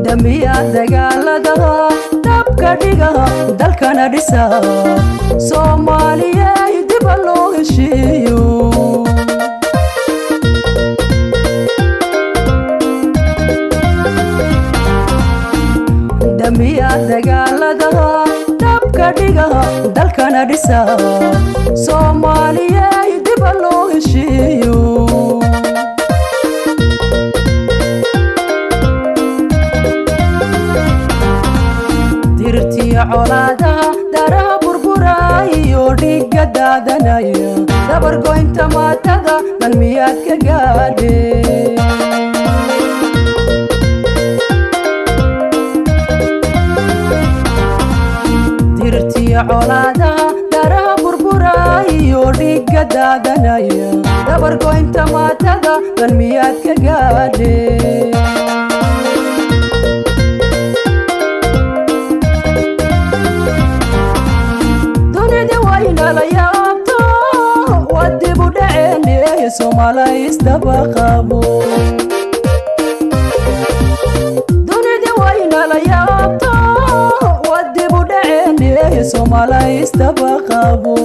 Damiyaa dagaalada dabka dhiga dalkana dhisaa Soomaaliyeey dib loo heshiiyo Damiyaa dagaalada dabka dhiga dalkana dhisaa Soomaaliyeey dib loo heshiiyo Dirirtiyo colaadaha Daaraha burburaayiyo dhiga daadanaaya Dabar goynta maatada miyaad ka gaadheen Dirirtiyo colaadaha Daaraha burburaayiyo dhiga daadanaaya Dabar goynta maatada miyaad ka gaadheen la yaabtoo wadibu dheceenee somaliyeey dabaqabo Dunidii wayna la yaabtoo wadibu dheceenee somaliyeey dabaqabo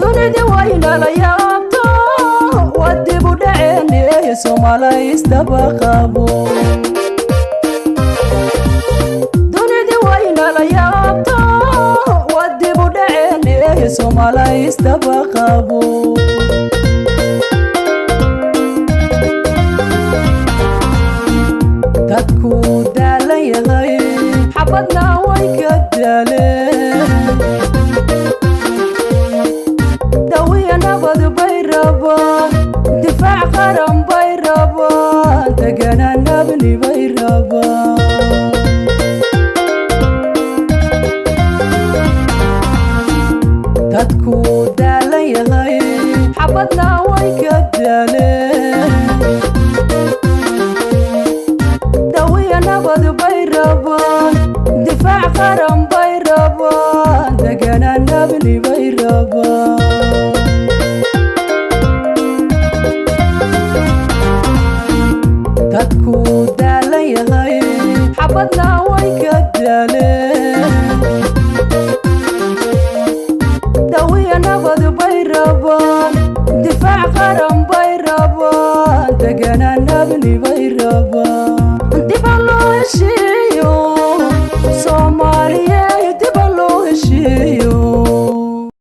Dunidii wayna la yaabtoo wadibu dheceenee somaliyeey dabaqabo Somaliyeey dabaqabo dadku daalan yahay xabadna way ka daaleen dawiya nabad bay rabaan difaac qaran bay rabaan dagana nabni bay rabaan dadku daalan yahay xabadna way ka daaleen dawiya nabad bay rabaan difaac qaran bay rabaan dagana nabni bay rabaan dadku daalan yahay xabadna way ka daaleen nabad bay rabaan difaac qaran bay rabaan dagana nabni bay rabaan dib loo heshiiyo